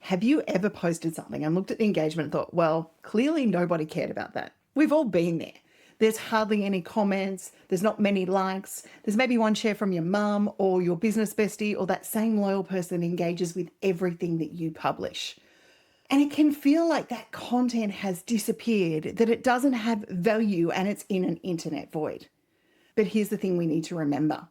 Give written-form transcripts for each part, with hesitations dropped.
Have you ever posted something and looked at the engagement and thought, well, clearly nobody cared about that? We've all been there. There's hardly any comments. There's not many likes. There's maybe one share from your mum or your business bestie or that same loyal person engages with everything that you publish. And it can feel like that content has disappeared, that it doesn't have value and it's in an internet void. But here's the thing we need to remember.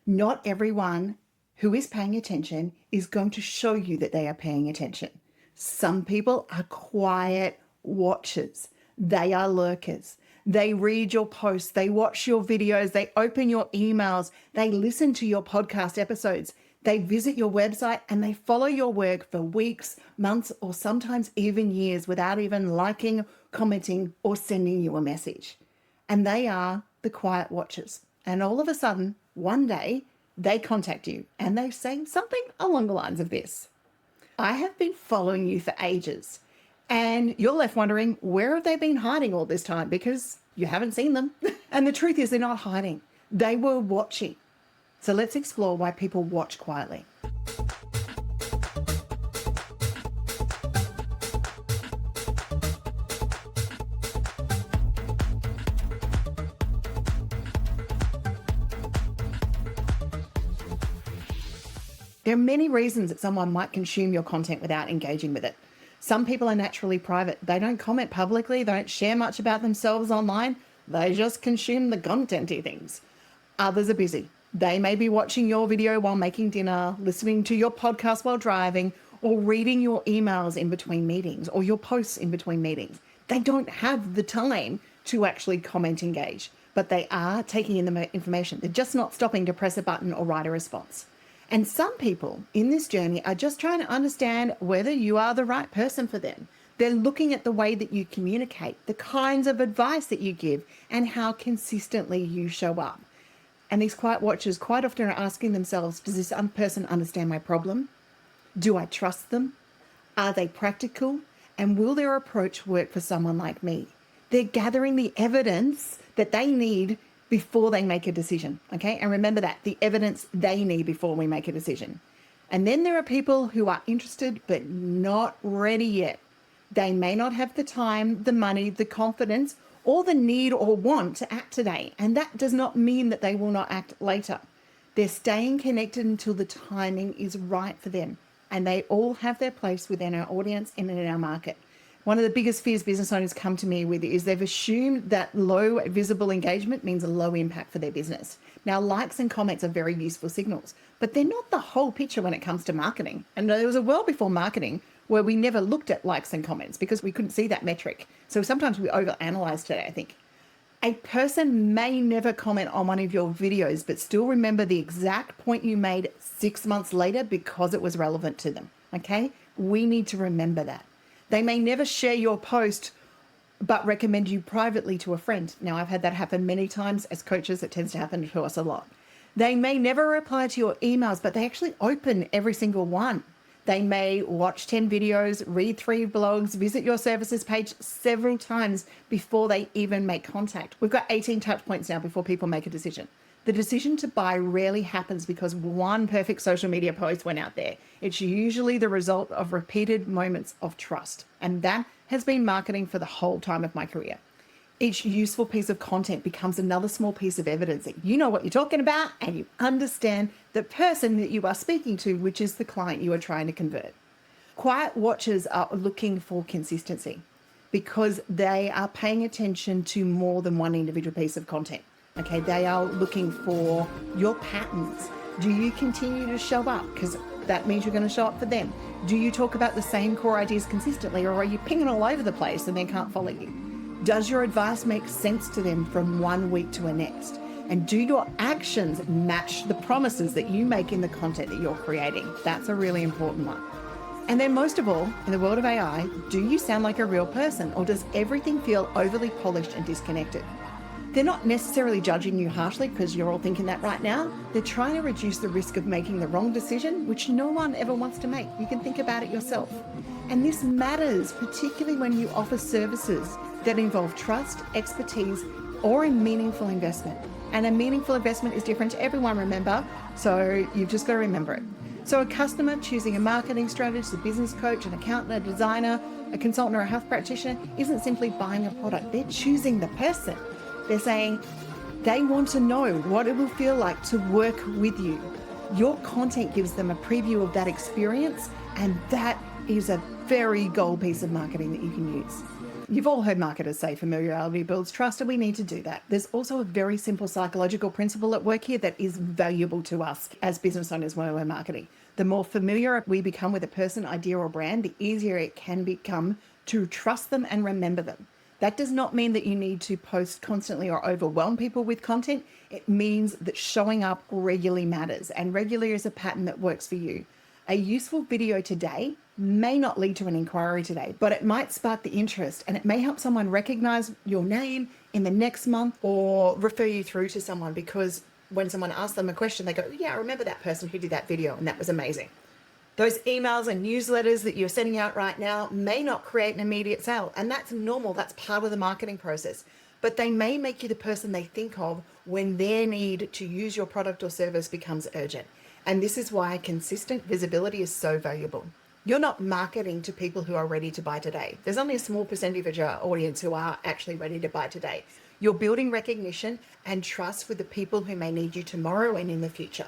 Not everyone who is paying attention is going to show you that they are paying attention. Some people are quiet watchers. They are lurkers. They read your posts, they watch your videos, they open your emails, they listen to your podcast episodes, they visit your website, and they follow your work for weeks, months, or sometimes even years without even liking, commenting, or sending you a message. And they are the quiet watchers. And all of a sudden, one day, they contact you and they say something along the lines of this. I have been following you for ages. And you're left wondering, where have they been hiding all this time? Because you haven't seen them. And the truth is they're not hiding. They were watching. So let's explore why people watch quietly. There are many reasons that someone might consume your content without engaging with it. Some people are naturally private. They don't comment publicly. They don't share much about themselves online. They just consume the content-y things. Others are busy. They may be watching your video while making dinner, listening to your podcast while driving, or reading your emails in between meetings or your posts in between meetings. They don't have the time to actually comment, engage, but they are taking in the information. They're just not stopping to press a button or write a response. And some people in this journey are just trying to understand whether you are the right person for them. They're looking at the way that you communicate, the kinds of advice that you give, and how consistently you show up. And these quiet watchers quite often are asking themselves, does this person understand my problem? Do I trust them? Are they practical? And will their approach work for someone like me? They're gathering the evidence that they need before they make a decision, okay? And remember that, the evidence they need before we make a decision. And then there are people who are interested but not ready yet. They may not have the time, the money, the confidence, or the need or want to act today. And that does not mean that they will not act later. They're staying connected until the timing is right for them. And they all have their place within our audience and in our market. One of the biggest fears business owners come to me with is they've assumed that low visible engagement means a low impact for their business. Now, likes and comments are very useful signals, but they're not the whole picture when it comes to marketing. And there was a world before marketing where we never looked at likes and comments because we couldn't see that metric. So sometimes we overanalyze today, I think. A person may never comment on one of your videos, but still remember the exact point you made 6 months later because it was relevant to them, okay? We need to remember that. They may never share your post, but recommend you privately to a friend. Now, I've had that happen many times as coaches. It tends to happen to us a lot. They may never reply to your emails, but they actually open every single one. They may watch 10 videos, read 3 blogs, visit your services page several times before they even make contact. We've got 18 touch points now before people make a decision. The decision to buy rarely happens because one perfect social media post went out there. It's usually the result of repeated moments of trust. And that has been marketing for the whole time of my career. Each useful piece of content becomes another small piece of evidence that you know what you're talking about and you understand the person that you are speaking to, which is the client you are trying to convert. Quiet watchers are looking for consistency because they are paying attention to more than one individual piece of content. Okay, they are looking for your patterns. Do you continue to show up? Because that means you're going to show up for them. Do you talk about the same core ideas consistently, or are you pinging all over the place and they can't follow you? Does your advice make sense to them from one week to the next? And do your actions match the promises that you make in the content that you're creating? That's a really important one. And then most of all, in the world of AI, do you sound like a real person, or does everything feel overly polished and disconnected? They're not necessarily judging you harshly because you're all thinking that right now. They're trying to reduce the risk of making the wrong decision, which no one ever wants to make. You can think about it yourself. And this matters, particularly when you offer services that involve trust, expertise, or a meaningful investment. And a meaningful investment is different to everyone, remember? So you've just got to remember it. So a customer choosing a marketing strategist, a business coach, an accountant, a designer, a consultant, or a health practitioner isn't simply buying a product. They're choosing the person. They're saying they want to know what it will feel like to work with you. Your content gives them a preview of that experience, and that is a very gold piece of marketing that you can use. You've all heard marketers say familiarity builds trust, and we need to do that. There's also a very simple psychological principle at work here that is valuable to us as business owners when we're marketing. The more familiar we become with a person, idea, or brand, the easier it can become to trust them and remember them. That does not mean that you need to post constantly or overwhelm people with content. It means that showing up regularly matters, and regularly is a pattern that works for you. A useful video today may not lead to an inquiry today, but it might spark the interest, and it may help someone recognize your name in the next month or refer you through to someone, because when someone asks them a question, they go, yeah, I remember that person who did that video and that was amazing. Those emails and newsletters that you're sending out right now may not create an immediate sale, and that's normal. That's part of the marketing process. But they may make you the person they think of when their need to use your product or service becomes urgent. And this is why consistent visibility is so valuable. You're not marketing to people who are ready to buy today. There's only a small percentage of your audience who are actually ready to buy today. You're building recognition and trust with the people who may need you tomorrow and in the future.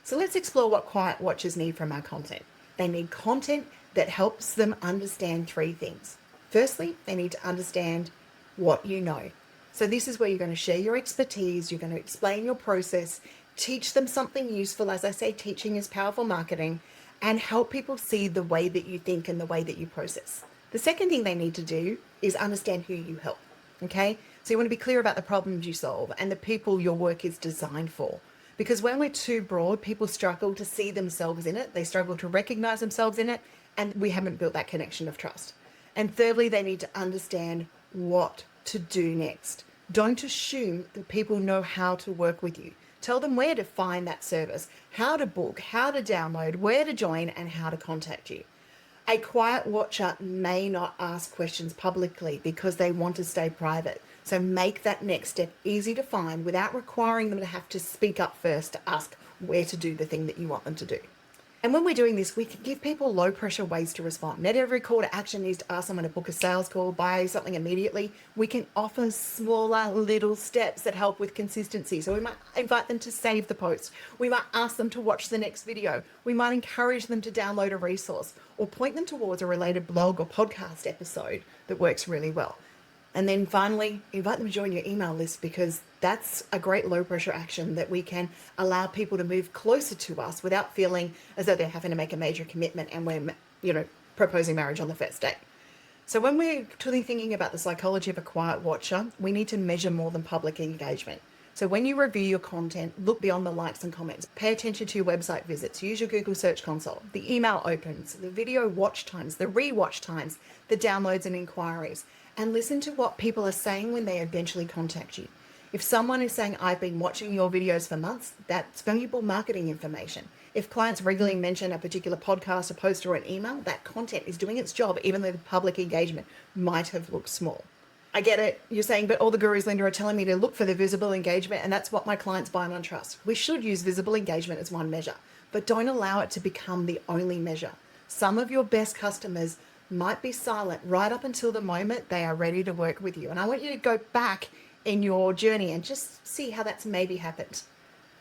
So let's explore what quiet watchers need from our content. They need content that helps them understand three things. Firstly, they need to understand what you know. So this is where you're going to share your expertise, you're going to explain your process, teach them something useful. As I say, teaching is powerful marketing, and help people see the way that you think and the way that you process. The second thing they need to do is understand who you help, okay? So you want to be clear about the problems you solve and the people your work is designed for. Because when we're too broad, people struggle to see themselves in it. They struggle to recognize themselves in it, and we haven't built that connection of trust. And thirdly, they need to understand what to do next. Don't assume that people know how to work with you. Tell them where to find that service, how to book, how to download, where to join, and how to contact you. A quiet watcher may not ask questions publicly because they want to stay private. So make that next step easy to find without requiring them to have to speak up first to ask where to do the thing that you want them to do. And when we're doing this, we can give people low pressure ways to respond. Not every call to action needs to ask someone to book a sales call, buy something immediately. We can offer smaller little steps that help with consistency. So we might invite them to save the post. We might ask them to watch the next video. We might encourage them to download a resource or point them towards a related blog or podcast episode that works really well. And then finally, invite them to join your email list, because that's a great low pressure action that we can allow people to move closer to us without feeling as though they're having to make a major commitment and we're, proposing marriage on the first date. So when we're truly thinking about the psychology of a quiet watcher, we need to measure more than public engagement. So when you review your content, look beyond the likes and comments. Pay attention to your website visits. Use your Google Search Console, the email opens, the video watch times, the rewatch times, the downloads and inquiries. And listen to what people are saying when they eventually contact you. If someone is saying, I've been watching your videos for months, that's valuable marketing information. If clients regularly mention a particular podcast, a post, or an email, that content is doing its job, even though the public engagement might have looked small. I get it. You're saying, but all the gurus, Linda, are telling me to look for the visible engagement, and that's what my clients buy on trust. We should use visible engagement as one measure, but don't allow it to become the only measure. Some of your best customers might be silent right up until the moment they are ready to work with you. And I want you to go back in your journey and just see how that's maybe happened.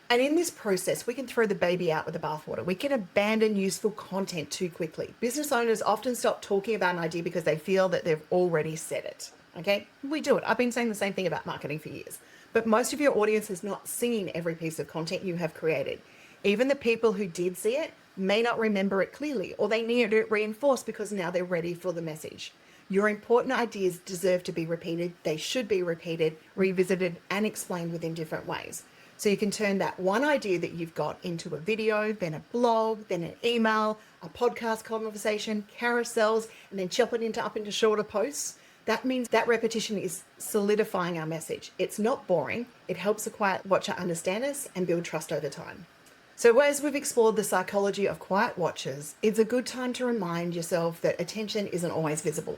And in this process, we can throw the baby out with the bathwater. We can abandon useful content too quickly. Business owners often stop talking about an idea because they feel that they've already said it. Okay, we do it. I've been saying the same thing about marketing for years. But most of your audience has not seen every piece of content you have created. Even the people who did see it may not remember it clearly, or they need it reinforced because now they're ready for the message. Your important ideas deserve to be repeated. They should be repeated, revisited, and explained within different ways. So you can turn that one idea that you've got into a video, then a blog, then an email, a podcast conversation, carousels, and then chop it up into shorter posts. That means that repetition is solidifying our message. It's not boring. It helps the quiet watcher understand us and build trust over time. So as we've explored the psychology of quiet watchers, it's a good time to remind yourself that attention isn't always visible.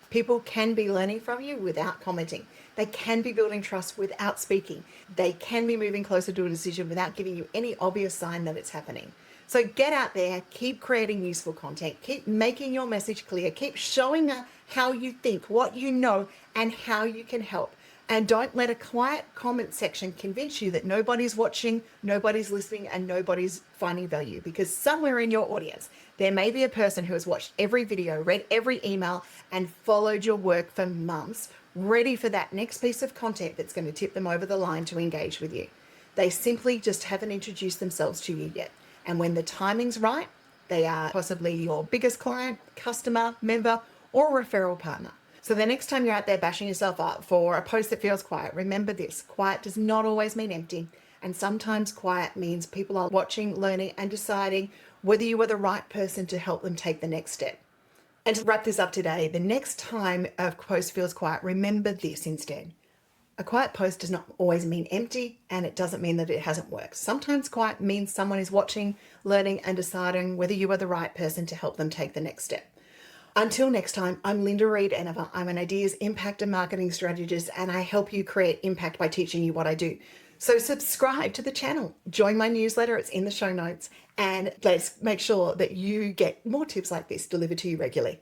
People can be learning from you without commenting. They can be building trust without speaking. They can be moving closer to a decision without giving you any obvious sign that it's happening. So get out there, keep creating useful content, keep making your message clear, keep showing how you think, what you know, and how you can help. And don't let a quiet comment section convince you that nobody's watching, nobody's listening, and nobody's finding value. Because somewhere in your audience, there may be a person who has watched every video, read every email, and followed your work for months, ready for that next piece of content that's going to tip them over the line to engage with you. They simply just haven't introduced themselves to you yet. And when the timing's right, they are possibly your biggest client, customer, member, or referral partner. So the next time you're out there bashing yourself up for a post that feels quiet, remember this: quiet does not always mean empty. And sometimes quiet means people are watching, learning, and deciding whether you are the right person to help them take the next step. And to wrap this up today, the next time a post feels quiet, remember this instead: a quiet post does not always mean empty, and it doesn't mean that it hasn't worked. Sometimes quiet means someone is watching, learning, and deciding whether you are the right person to help them take the next step. Until next time, I'm Linda Reed-Enever. I'm an ideas, impact, and marketing strategist, and I help you create impact by teaching you what I do. So subscribe to the channel, join my newsletter, it's in the show notes, and let's make sure that you get more tips like this delivered to you regularly.